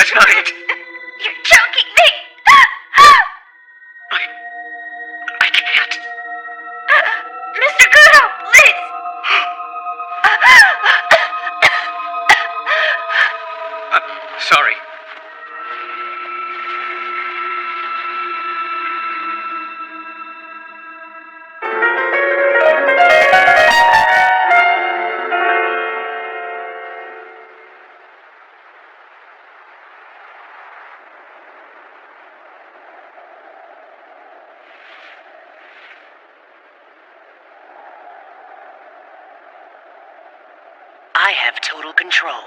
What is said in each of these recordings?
That's not it. You're choking me! I can't. Mr. Kudo, please! Sorry. I have total control.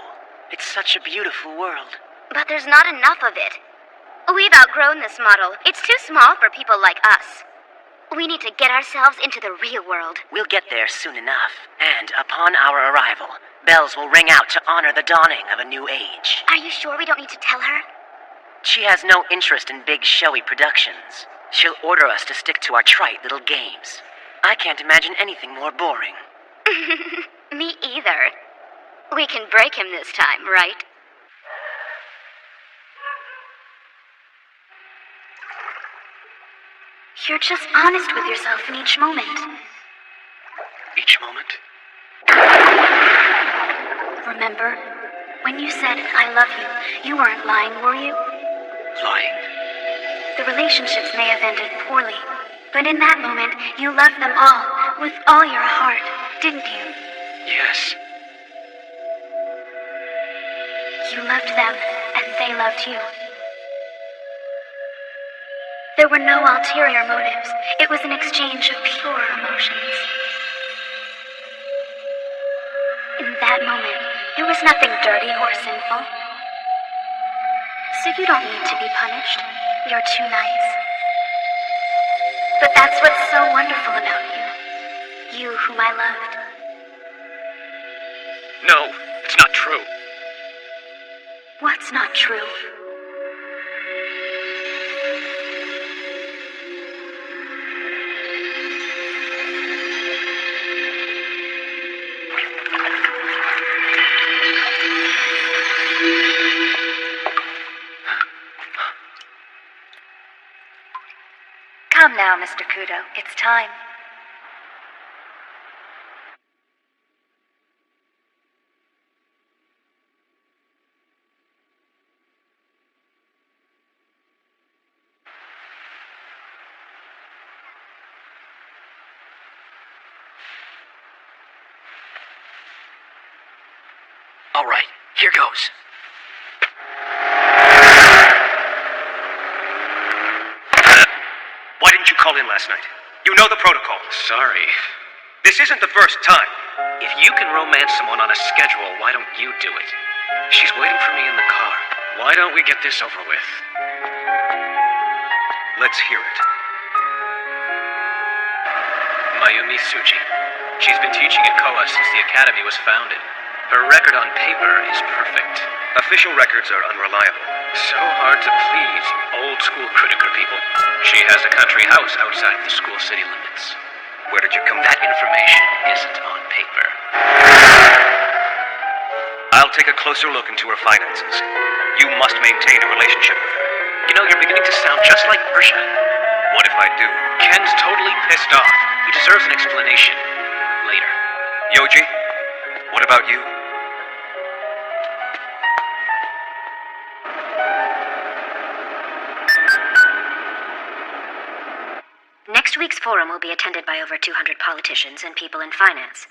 It's such a beautiful world. But there's not enough of it. We've outgrown this model. It's too small for people like us. We need to get ourselves into the real world. We'll get there soon enough. And upon our arrival, bells will ring out to honor the dawning of a new age. Are you sure we don't need to tell her? She has no interest in big, showy productions. She'll order us to stick to our trite little games. I can't imagine anything more boring. Me either. We can break him this time, right? You're just honest with yourself in each moment. Each moment? Remember, when you said, I love you, you weren't lying, were you? Lying? The relationships may have ended poorly, but in that moment, you loved them all, with all your heart, didn't you? Yes. You loved them, and they loved you. There were no ulterior motives. It was an exchange of pure emotions. In that moment, there was nothing dirty or sinful. So you don't need to be punished. You're too nice. But that's what's so wonderful about you. You whom I loved. No, it's not true. What's not true? Come now, Mr. Kudo. It's time. All right, here goes. Why didn't you call in last night? You know the protocol. Sorry. This isn't the first time. If you can romance someone on a schedule, why don't you do it? She's waiting for me in the car. Why don't we get this over with? Let's hear it. Mayumi Tsuji. She's been teaching at Koa since the academy was founded. Her record on paper is perfect. Official records are unreliable. So hard to please, old-school critical people. She has a country house outside of the school city limits. Where did you come? That information isn't on paper. I'll take a closer look into her finances. You must maintain a relationship with her. You know, you're beginning to sound just like Persia. What if I do? Ken's totally pissed off. He deserves an explanation. Later. Yoji, what about you? Next week's forum will be attended by over 200 politicians and people in finance.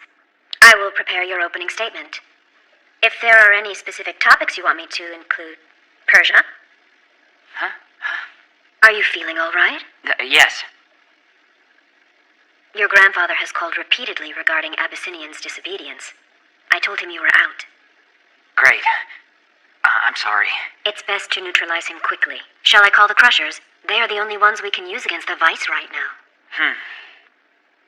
I will prepare your opening statement. If there are any specific topics you want me to include... Persia? Huh? Are you feeling all right? Yes. Your grandfather has called repeatedly regarding Abyssinian's disobedience. I told him you were out. Great. I'm sorry. It's best to neutralize him quickly. Shall I call the Crushers? They are the only ones we can use against the Vice right now.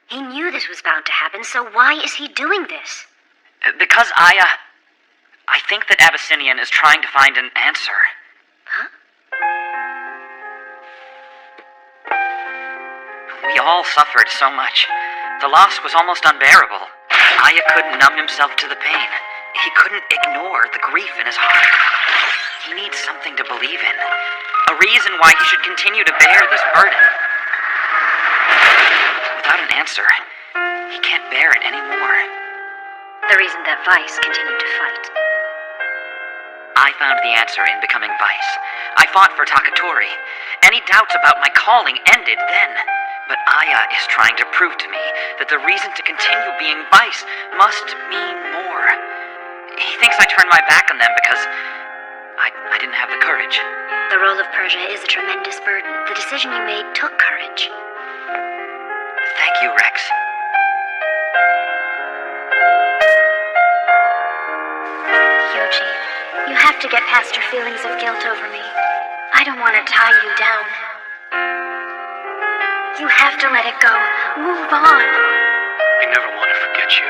He knew this was bound to happen, so why is he doing this? Because I think that Abyssinian is trying to find an answer. Huh? We all suffered so much. The loss was almost unbearable. Aya couldn't numb himself to the pain. He couldn't ignore the grief in his heart. He needs something to believe in. A reason why he should continue to bear this burden. Without an answer, he can't bear it anymore. The reason that Vice continued to fight. I found the answer in becoming Vice. I fought for Takatori. Any doubts about my calling ended then. But Aya is trying to prove to me that the reason to continue being Vice must mean more. He thinks I turned my back on them because I didn't have the courage. The role of Persia is a tremendous burden. The decision you made took courage. Thank you, Rex. Yoji, you have to get past your feelings of guilt over me. I don't want to tie you down. You have to let it go. Move on. I never want to forget you.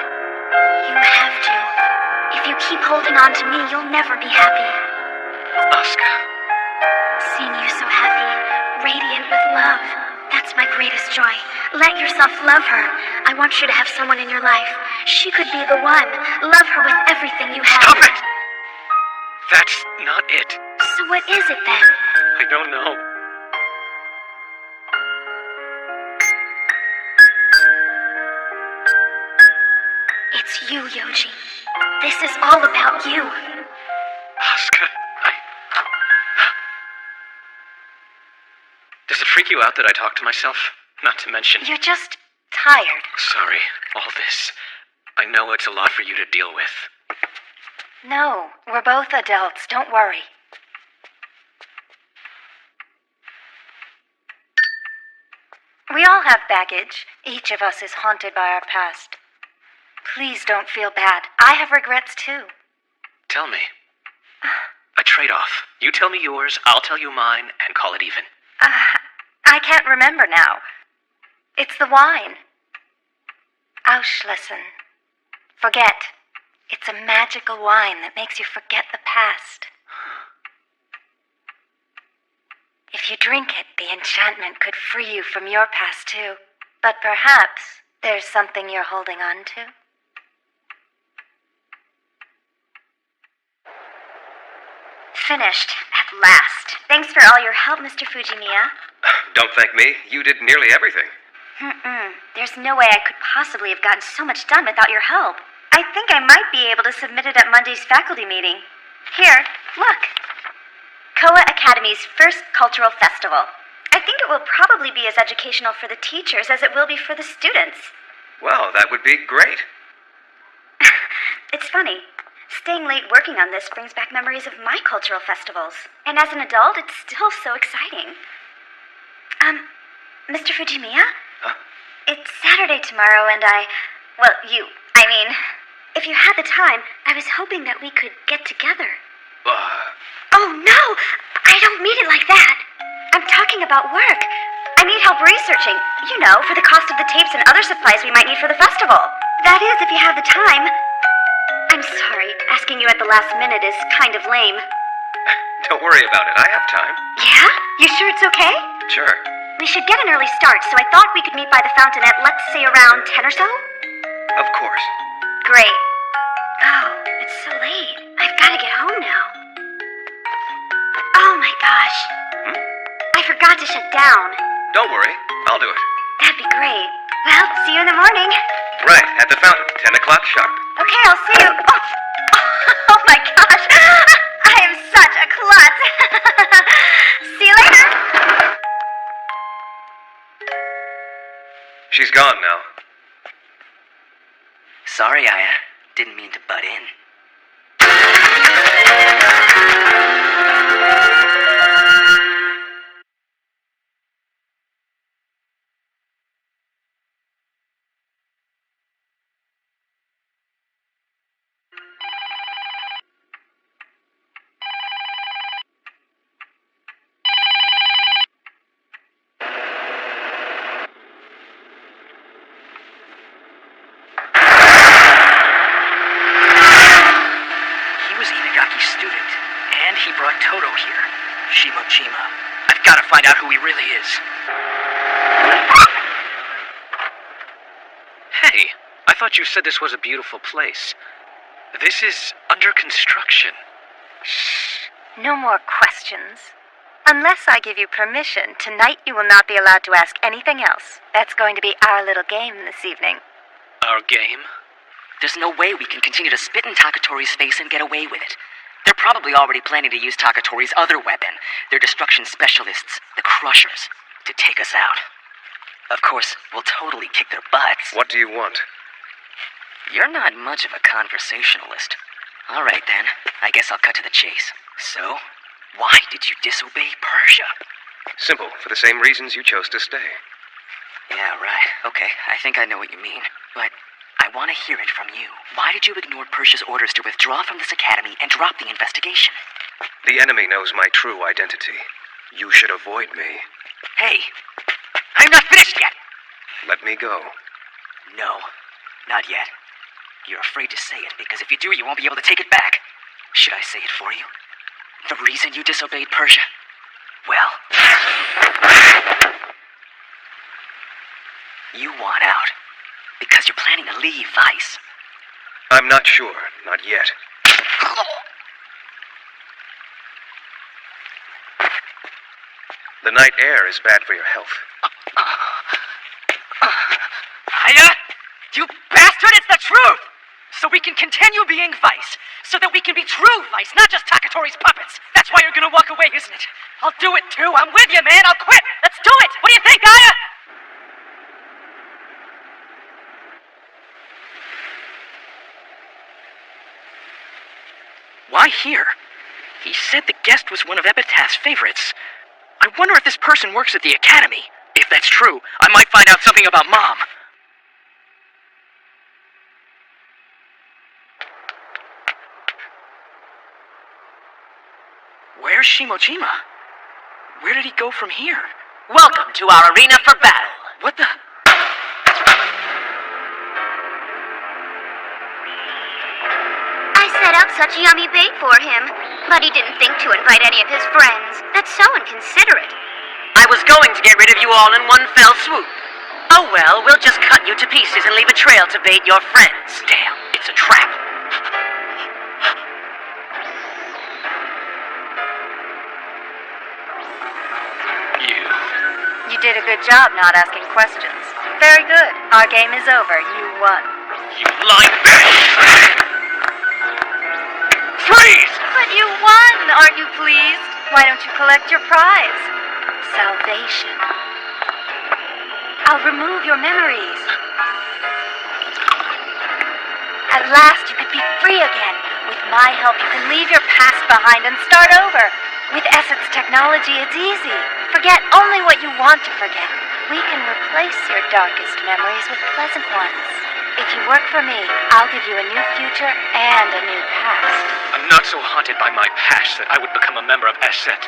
You have to. If you keep holding on to me, you'll never be happy. Asuka. Seeing you so happy, radiant with love, that's my greatest joy. Let yourself love her. I want you to have someone in your life. She could be the one. Love her with everything you have. Stop it! That's not it. So what is it then? I don't know. It's you, Yoji. This is all about you. Asuka, Does it freak you out that I talk to myself? Not to mention... You're just tired. Sorry, all this. I know it's a lot for you to deal with. No, we're both adults. Don't worry. We all have baggage. Each of us is haunted by our past. Please don't feel bad. I have regrets too. Tell me. A trade-off. You tell me yours, I'll tell you mine, and call it even. I can't remember now. It's the wine. Auschlesen. Forget. It's a magical wine that makes you forget the past. If you drink it, the enchantment could free you from your past too. But perhaps there's something you're holding on to. Finished, at last. Thanks for all your help, Mr. Fujimiya. Don't thank me. You did nearly everything. There's no way I could possibly have gotten so much done without your help. I think I might be able to submit it at Monday's faculty meeting. Here, look. Koa Academy's first cultural festival. I think it will probably be as educational for the teachers as it will be for the students. Well, that would be great. It's funny. Staying late working on this brings back memories of my cultural festivals. And as an adult, it's still so exciting. Mr. Fujimiya? Huh? It's Saturday tomorrow and if you had the time, I was hoping that we could get together. Oh no! I don't mean it like that. I'm talking about work. I need help researching, for the cost of the tapes and other supplies we might need for the festival. That is, if you have the time. I'm sorry, asking you at the last minute is kind of lame. Don't worry about it. I have time. Yeah? You sure it's okay? Sure. We should get an early start, so I thought we could meet by the fountain at, let's say, around 10 or so? Of course. Great. Oh, it's so late. I've got to get home now. Oh my gosh. I forgot to shut down. Don't worry. I'll do it. That'd be great. Well, see you in the morning. Right, at the fountain, 10 o'clock sharp. Okay, I'll see you. Oh my gosh. I am such a klutz. See you later. She's gone now. Sorry, Aya. Didn't mean to butt in. He brought Todo here. Shimochima. I've got to find out who he really is. Hey, I thought you said this was a beautiful place. This is under construction. Shh. No more questions. Unless I give you permission, tonight you will not be allowed to ask anything else. That's going to be our little game this evening. Our game? There's no way we can continue to spit in Takatori's face and get away with it. They're probably already planning to use Takatori's other weapon, their destruction specialists, the Crushers, to take us out. Of course, we'll totally kick their butts. What do you want? You're not much of a conversationalist. All right, then. I guess I'll cut to the chase. So, why did you disobey Persia? Simple, for the same reasons you chose to stay. Yeah, right. Okay, I think I know what you mean. But I want to hear it from you. Why did you ignore Persia's orders to withdraw from this academy and drop the investigation? The enemy knows my true identity. You should avoid me. Hey, I'm not finished yet! Let me go. No, not yet. You're afraid to say it because if you do, you won't be able to take it back. Should I say it for you? The reason you disobeyed Persia? Well, you want out because you're planning to leave Vice. I'm not sure. Not yet. The night air is bad for your health. Aya! You bastard, it's the truth! So we can continue being Vice. So that we can be true Vice, not just Takatori's puppets. That's why you're gonna walk away, isn't it? I'll do it too. I'm with you, man. I'll quit. Let's do it. What do you think, Aya? Why here? He said the guest was one of Epitaph's favorites. I wonder if this person works at the academy. If that's true, I might find out something about Mom. Where's Shimojima? Where did he go from here? Welcome to our arena for battle. What the? I set out such yummy bait for him, but he didn't think to invite any of his friends. That's so inconsiderate. I was going to get rid of you all in one fell swoop. Oh well, we'll just cut you to pieces and leave a trail to bait your friends. Damn, it's a trap. You did a good job not asking questions. Very good. Our game is over. You won. You lying bitch! Freeze! But you won! Aren't you pleased? Why don't you collect your prize? Salvation. I'll remove your memories. At last you could be free again. With my help, you can leave your past behind and start over. With Essence technology, it's easy. Forget only what you want to forget. We can replace your darkest memories with pleasant ones. If you work for me, I'll give you a new future and a new past. I'm not so haunted by my past that I would become a member of Esset.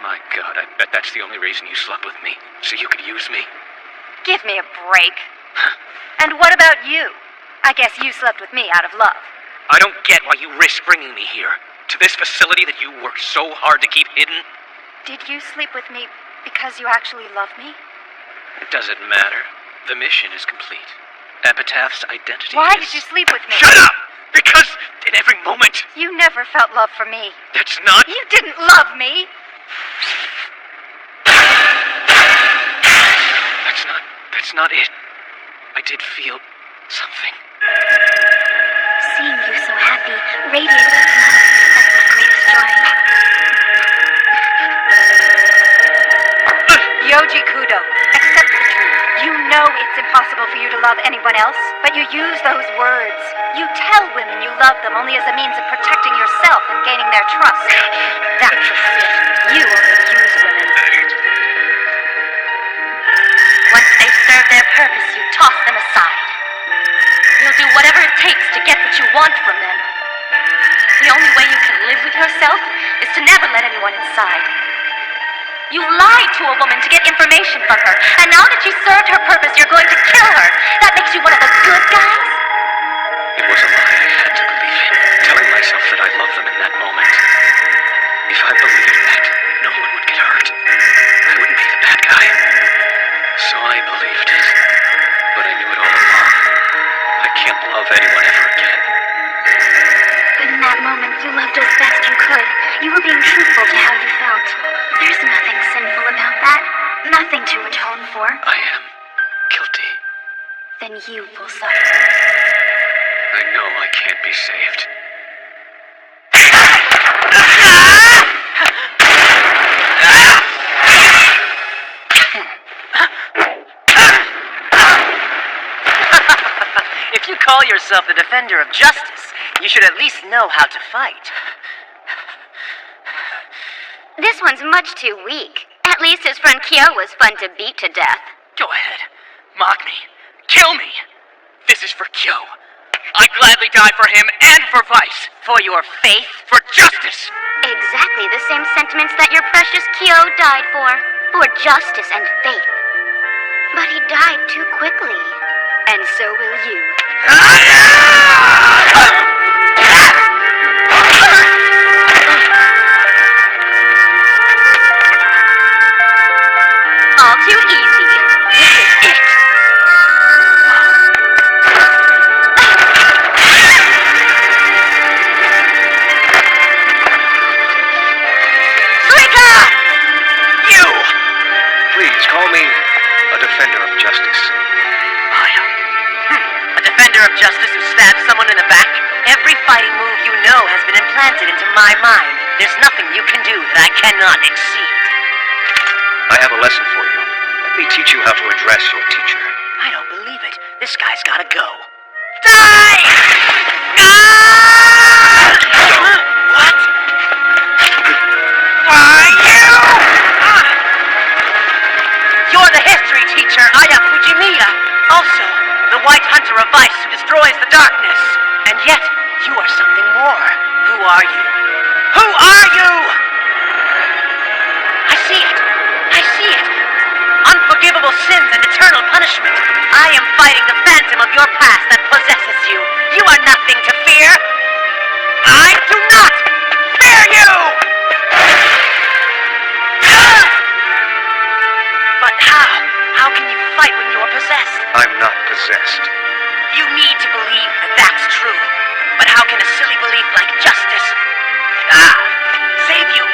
My God, I bet that's the only reason you slept with me, so you could use me. Give me a break. And what about you? I guess you slept with me out of love. I don't get why you risk bringing me here, to this facility that you worked so hard to keep hidden. Did you sleep with me because you actually love me? Does it matter? The mission is complete. Epitaph's identity Why is... did you sleep with me? Shut up! Because in every moment... You never felt love for me. That's not... You didn't love me! That's not it. I did feel something. Seeing you so happy, radiating with love, that's my greatest joy. Yoji Kudo, accept the truth. You know it's impossible for you to love anyone else, but you use those words. You tell women you love them only as a means of protecting yourself and gaining their trust. That's a sin. You only use women. Once they serve their purpose, you toss them aside. You'll do whatever it takes to get what you want from them. The only way you can live with yourself is to never let anyone inside. You lied to a woman to get information from her, and now that she served her purpose, you're going to kill her. That makes you one of the good guys? It was a lie I had to believe in, telling myself that I loved them in that moment. If I believed that, no one would get hurt. I wouldn't be the bad guy. So I believed it. But I knew it all along. I can't love anyone ever again. Wouldn't that that moment, you loved as best you could. You were being truthful to how you felt. There's nothing sinful about that. Nothing to atone for. I am guilty. Then you will suffer. I know I can't be saved. If you call yourself the defender of justice, you should at least know how to fight. This one's much too weak. At least his friend Kyo was fun to beat to death. Go ahead. Mock me. Kill me. This is for Kyo. I'd gladly die for him and for Vice. For your faith? For justice. Exactly the same sentiments that your precious Kyo died for. For justice and faith. But he died too quickly. And so will you. All too easy. This is it. Suika! You! Please call me a defender of justice. A defender of justice who stabs someone in the back? Every fighting move you know has been implanted into my mind. There's nothing you can do that I cannot exceed. I have a lesson for you. Let me teach you how to address your teacher. I don't believe it. This guy's gotta go. Die! What? Why you? You're the history teacher, Aya Fujimiya. Also, the White Hunter of Vice who destroys the darkness. And yet, you are something more. Who are you? Who are you? I see it. I see it. Unforgivable sins and eternal punishment. I am fighting the phantom of your past that possesses you. You are nothing to fear. I do not fear you! But how? How can you fight when you are possessed? I'm not possessed. You need to believe that that's true. But how can a silly belief like justice save you?